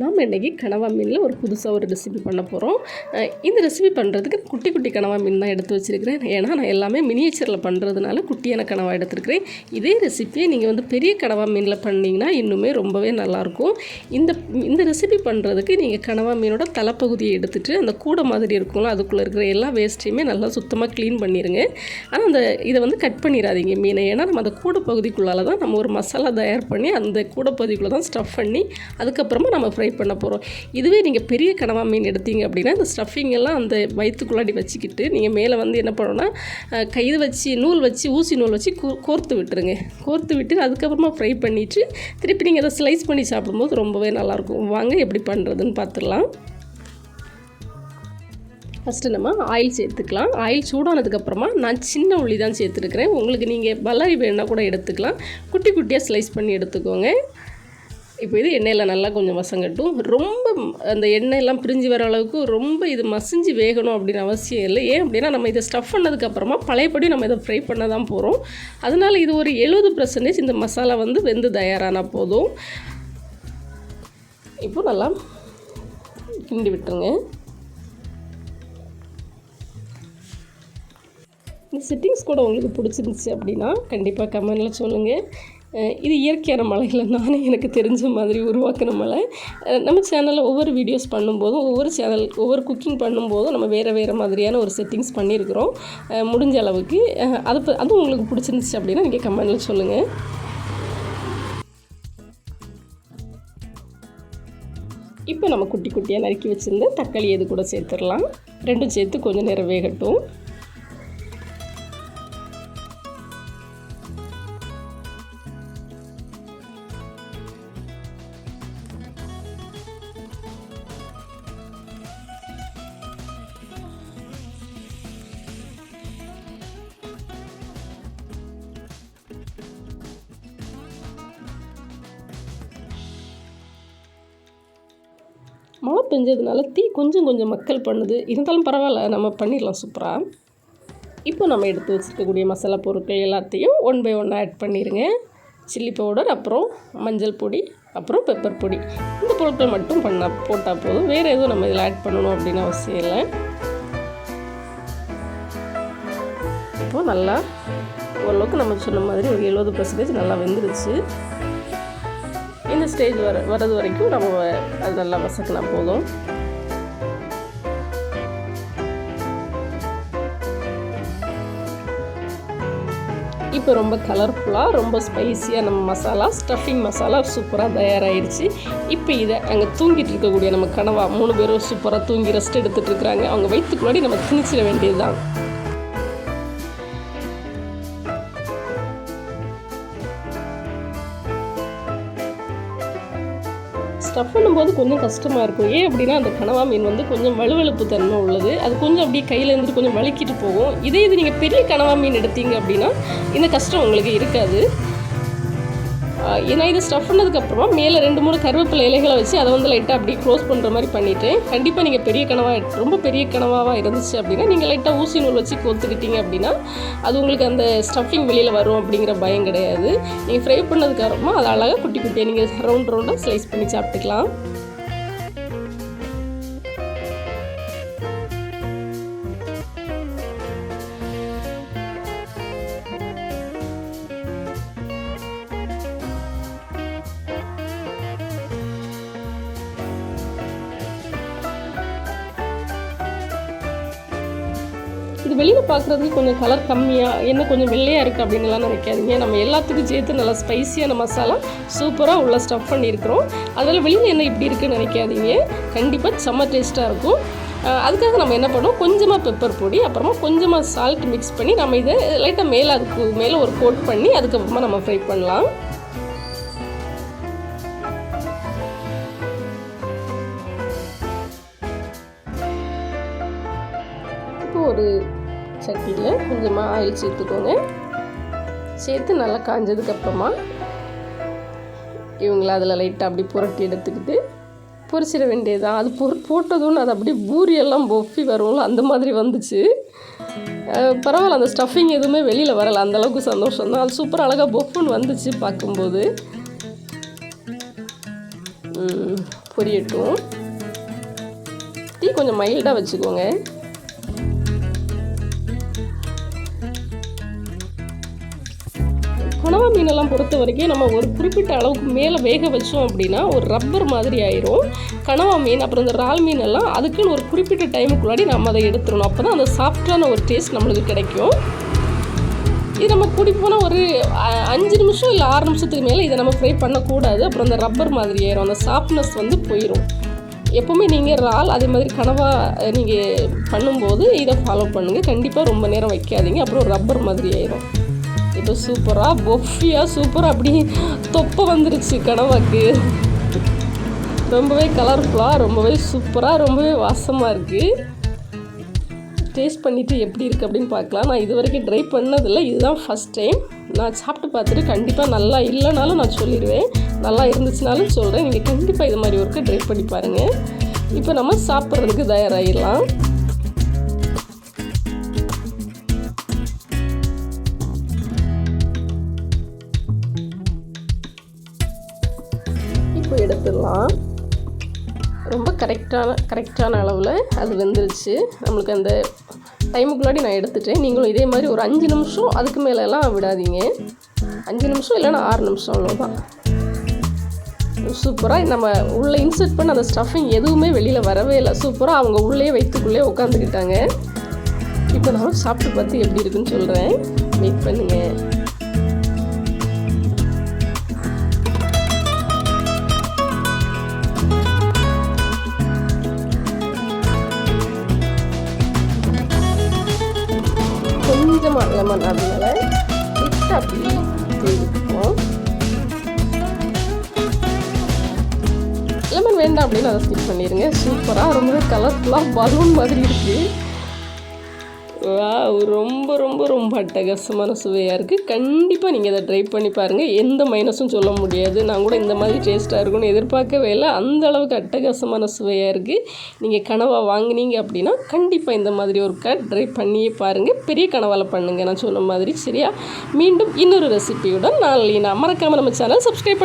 நாம் இன்றைக்கி கனவா மீனில் ஒரு புதுசாக ஒரு ரெசிபி பண்ண போகிறோம். இந்த ரெசிபி பண்ணுறதுக்கு குட்டி குட்டி கனவா மீன் தான் எடுத்து வச்சுருக்கிறேன். ஏன்னா நான் எல்லாமே மினியேச்சரில் பண்ணுறதுனால குட்டியான கனவா எடுத்துருக்கிறேன். இதே ரெசிபியை நீங்கள் பெரிய கனவா மீனில் பண்ணிங்கன்னா இன்னுமே ரொம்பவே நல்லாயிருக்கும். இந்த ரெசிபி பண்ணுறதுக்கு நீங்கள் கனவா மீனோட தலைப்பகுதியை எடுத்துகிட்டு அந்த கூடை மாதிரி இருக்கும்ல, அதுக்குள்ளே இருக்கிற எல்லா வேஸ்ட்டையுமே நல்லா சுத்தமாக க்ளீன் பண்ணிடுங்க. ஆனால் இதை கட் பண்ணிடாதீங்க மீனை. ஏன்னா நம்ம அந்த கூடை பகுதிக்குள்ளால் தான் நம்ம ஒரு மசாலா தயார் பண்ணி அந்த கூடை பகுதிக்குள்ளே தான் ஸ்டஃப் பண்ணி அதுக்கப்புறமா நம்ம ஃப்ரை பண்ண போகிறோம். இதுவே நீங்கள் பெரிய கனவா மீன் எடுத்தீங்க அப்படின்னா இந்த ஸ்டஃபிங் எல்லாம் அந்த வயிற்றுக்குள்ளாடி வச்சுக்கிட்டு நீங்கள் மேலே என்ன பண்ணணும்னா கைது வச்சு நூல் வச்சு ஊசி நூல் வச்சு கோர்த்து விட்டுருங்க. கோர்த்து விட்டு அதுக்கப்புறமா ஃப்ரை பண்ணிவிட்டு திருப்பி நீங்கள் அதை ஸ்லைஸ் பண்ணி சாப்பிடும்போது ரொம்பவே நல்லாயிருக்கும். வாங்க எப்படி பண்ணுறதுன்னு பார்த்துடலாம். ஃபஸ்ட்டு நம்ம ஆயில் சேர்த்துக்கலாம். ஆயில் சூடானதுக்கப்புறமா நான் சின்ன உள்ளி தான் சேர்த்துருக்கிறேன். உங்களுக்கு நீங்கள் பல்லாரி வேணுன்னா கூட எடுத்துக்கலாம். குட்டி குட்டியாக ஸ்லைஸ் பண்ணி எடுத்துக்கோங்க. இப்போ இது எண்ணெயில் நல்லா கொஞ்சம் வசங்கட்டும். ரொம்ப அந்த எண்ணெயெல்லாம் பிரிஞ்சு வர அளவுக்கு ரொம்ப இது மசிஞ்சு வேகணும் அப்படின்னு அவசியம் இல்லை. ஏன் அப்படின்னா நம்ம இதை ஸ்டஃப் பண்ணதுக்கப்புறமா பழையபடி நம்ம இதை ஃப்ரை பண்ண தான் போகிறோம். அதனால் இது ஒரு 70% இந்த மசாலா வெந்து தயாரான போதும். இப்போ நல்லா கிண்டி விட்டுருங்க. இந்த செட்டிங்ஸ் கூட உங்களுக்கு பிடிச்சிருந்துச்சு அப்படின்னா கண்டிப்பாக கமெண்டில் சொல்லுங்கள். இது இயற்கையான மலையில் நானே எனக்கு தெரிஞ்ச மாதிரி உருவாக்கின மலை. நம்ம சேனலில் ஒவ்வொரு வீடியோஸ் பண்ணும்போதும் ஒவ்வொரு குக்கிங் பண்ணும்போதும் நம்ம வேறு மாதிரியான ஒரு செட்டிங்ஸ் பண்ணியிருக்கிறோம். முடிஞ்ச அளவுக்கு அதுவும் உங்களுக்கு பிடிச்சிருந்துச்சு அப்படின்னா நீங்கள் கமெண்டில் சொல்லுங்கள். இப்போ நம்ம குட்டி குட்டியாக நறுக்கி வச்சுருந்து தக்காளி இது கூட சேர்த்துடலாம். ரெண்டும் சேர்த்து கொஞ்சம் நேரம் வேகட்டும். மழை பெஞ்சதுனால தீ கொஞ்சம் மக்கள் பண்ணுது. இருந்தாலும் பரவாயில்ல, நம்ம பண்ணிடலாம் சூப்பராக. இப்போ நம்ம எடுத்து வச்சுருக்கக்கூடிய மசாலா பொருட்கள் எல்லாத்தையும் 1 by 1 ஆட் பண்ணிடுங்க. சில்லி பவுடர், அப்புறம் மஞ்சள் பொடி, அப்புறம் பெப்பர் பொடி. இந்த பொருட்கள் மட்டும் போட்டால் போதும். வேறு எதுவும் நம்ம இதில் ஆட் பண்ணணும் அப்படின்னு அவசியம் இல்லை. இப்போது நல்லா ஓரளவுக்கு நம்ம சொன்ன மாதிரி ஒரு 70% நல்லா வெந்துருச்சு. இந்த ஸ்டேஜ் வரது வரைக்கும் நம்ம அது நல்லா வசக்கினா போதும். இப்போ ரொம்ப கலர்ஃபுல்லாக ரொம்ப ஸ்பைஸியாக நம்ம மசாலா ஸ்டஃபிங் மசாலா சூப்பராக தயாராகிடுச்சு. இப்போ இதை அங்கே தூங்கிட்டு இருக்கக்கூடிய நம்ம கனவா 3 பேரும் சூப்பராக தூங்கி ரெஸ்ட் எடுத்துகிட்டு இருக்கிறாங்க. அவங்க வயிற்றுக்குள்ளாடி நம்ம திணிச்சிட வேண்டியது தான். ஸ்டஃப் பண்ணும்போது கொஞ்சம் கஷ்டமாக இருக்கும். ஏன் அப்படின்னா அந்த கனவா மீன் கொஞ்சம் வலுவழுப்பு தன்மை உள்ளது. அது கொஞ்சம் அப்படியே கையிலேருந்து கொஞ்சம் வலிக்கிட்டு போகும். இது நீங்கள் பெரிய கனவா மீன் எடுத்தீங்க அப்படின்னா இந்த கஷ்டம் உங்களுக்கு இருக்காது. ஏன்னா இது ஸ்டஃப் பண்ணதுக்கப்புறமா மேலே 2-3 கருவேப்பிலை இலைகளை வச்சு அதை லைட்டாக அப்படியே க்ளோஸ் பண்ணுற மாதிரி பண்ணிவிட்டேன். கண்டிப்பாக நீங்கள் ரொம்ப பெரிய கனவாவாக இருந்துச்சு அப்படின்னா நீங்கள் லைட்டாக ஊசி நூல் வச்சு கோத்துக்கிட்டீங்க அப்படின்னா அது உங்களுக்கு அந்த ஸ்டஃபிங் வெளியில் வரும் அப்படிங்கிற பயம் கிடையாது. நீங்கள் ஃப்ரை பண்ணதுக்கப்புறமா அதை அழகாக குட்டி குட்டியாக நீங்கள் ரவுண்டாக ஸ்லைஸ் பண்ணி சாப்பிட்டுக்கலாம். இது வெளியில் பார்க்குறதுக்கு கொஞ்சம் கலர் கம்மியாக என்ன கொஞ்சம் வெள்ளையாக இருக்குது அப்படின்லாம் நினைக்காதீங்க. நம்ம எல்லாத்துக்கும் சேர்த்து நல்லா ஸ்பைஸியான மசாலா சூப்பராக உள்ள ஸ்டஃப் பண்ணியிருக்கிறோம். அதில் வெளியில் என்ன இப்படி இருக்குதுன்னு நினைக்காதீங்க. கண்டிப்பாக செம்ம டேஸ்ட்டாக இருக்கும். அதுக்காக நம்ம என்ன பண்ணுவோம், கொஞ்சமாக பெப்பர் பொடி, அப்புறமா கொஞ்சமாக சால்ட் மிக்ஸ் பண்ணி நம்ம இதை லைட்டாக அதுக்கு மேலே ஒரு கோட் பண்ணி அதுக்கப்புறமா நம்ம ஃப்ரை பண்ணலாம். ஒரு சட்டியில் கொஞ்சமாக ஆயில் சேர்த்துக்கோங்க. சேர்த்து நல்லா காஞ்சதுக்கப்புறமா இவங்கள அதில் லைட்டாக அப்படி புரட்டி எடுத்துக்கிட்டு பொரிச்சிட வேண்டியதுதான். அது போட்டதுன்னு அது அப்படியே பூரியெல்லாம் பொஃபி வரும்ல அந்த மாதிரி வந்துச்சு. பரவாயில்ல, அந்த ஸ்டஃபிங் எதுவுமே வெளியில் வரலை. அந்தளவுக்கு சந்தோஷம் தான். அது சூப்பராக அழகாக பொஃப்னு வந்துச்சு பார்க்கும்போது. பொரியட்டும். டீ கொஞ்சம் மைல்டாக வச்சுக்கோங்க. கனவா மீனெல்லாம் பொறுத்த வரைக்கும் நம்ம ஒரு குறிப்பிட்ட அளவுக்கு மேலே வேக வச்சோம் அப்படின்னா ஒரு ரப்பர் மாதிரி ஆயிரும். கனவா மீன் அப்புறம் இந்த இறால் மீனெல்லாம் அதுக்குன்னு ஒரு குறிப்பிட்ட டைமுக்குள்ளாடி நம்ம அதை எடுத்துடணும். அப்போ தான் அந்த சாஃப்டான ஒரு டேஸ்ட் நம்மளுக்கு கிடைக்கும். இது நம்ம கூடி போனால் ஒரு 5 நிமிஷம் இல்லை 6 நிமிஷத்துக்கு மேலே இதை நம்ம ஃப்ரை பண்ணக்கூடாது. அப்புறம் அந்த ரப்பர் மாதிரி ஆயிரும், அந்த சாஃப்ட்னஸ் வந்து போயிடும். எப்போவுமே நீங்கள் இறால் அதே மாதிரி கனவா நீங்கள் பண்ணும்போது இதை ஃபாலோ பண்ணுங்கள். கண்டிப்பாக ரொம்ப நேரம் வைக்காதீங்க, அப்புறம் ரப்பர் மாதிரி ஆயிரும். இப்போ சூப்பராக பொஃபியாக சூப்பராக அப்படி தொப்பை வந்துருச்சு கனவாக்கு. ரொம்பவே கலர்ஃபுல்லாக, ரொம்பவே சூப்பராக, ரொம்பவே வாசமாக இருக்குது. டேஸ்ட் பண்ணிவிட்டு எப்படி இருக்குது அப்படின்னு பார்க்கலாம். நான் இது வரைக்கும் ட்ரை பண்ணதில்லை, இதுதான் ஃபஸ்ட் டைம். நான் சாப்பிட்டு பார்த்துட்டு கண்டிப்பாக நல்லா இல்லைனாலும் நான் சொல்லிடுவேன், நல்லா இருந்துச்சுனாலும் சொல்கிறேன். நீங்கள் கண்டிப்பாக இது மாதிரி ஒர்க்கு ட்ரை பண்ணி பாருங்கள். இப்போ நம்ம சாப்பிட்றதுக்கு தயாராகிடலாம். இப்போ எடுத்துடலாம். ரொம்ப கரெக்டான அளவில் அது வெந்துருச்சு. நம்மளுக்கு அந்த டைமுக்குள்ளாடி நான் எடுத்துட்டேன். நீங்களும் இதே மாதிரி ஒரு 5 நிமிஷம் அதுக்கு மேலெல்லாம் விடாதீங்க. 5 நிமிஷம் இல்லைன்னா 6 நிமிஷம் அவ்வளோதான். சூப்பராக நம்ம உள்ளே இன்சர்ட் பண்ண அந்த ஸ்டஃபிங் எதுவுமே வெளியில் வரவே இல்லை. சூப்பராக அவங்க உள்ளே வயிற்றுக்குள்ளே உட்காந்துக்கிட்டாங்க. இப்போ நான் சாப்பிட்டு பார்த்து எப்படி இருக்குன்னு சொல்கிறேன், வெயிட் பண்ணுங்கள். கொஞ்சமாக லெமன் அதனால லைட்டாக அப்படி தேடிப்போம். லெமன் வேண்டாம் அப்படின்னு அதை ஸ்கிப் பண்ணிடுங்க. சூப்பராக ரொம்பவே கலர்ஃபுல்லாக பலூன் மாதிரி இருக்குது. ரொம்ப ரொம்ப ரொம்ப அட்டகாசமான சுவையாக இருக்குது. கண்டிப்பாக நீங்கள் இதை ட்ரை பண்ணி பாருங்கள். எந்த மைனஸும் சொல்ல முடியாது. நான் கூட இந்த மாதிரி டேஸ்ட்டாக இருக்கும்னு எதிர்பார்க்கவே இல்லை. அந்த அளவுக்கு அட்டகாசமான சுவையாக இருக்குது. நீங்கள் கனவா வாங்கினீங்க அப்படின்னா கண்டிப்பாக இந்த மாதிரி ஒரு ட்ரை பண்ணியே பாருங்கள். பெரிய கனவால் பண்ணுங்கள் நான் சொன்ன மாதிரி. சரியா? மீண்டும் இன்னொரு ரெசிபியுடன் நான் மறக்காமல் நம்ம சேனல் சப்ஸ்கிரைப்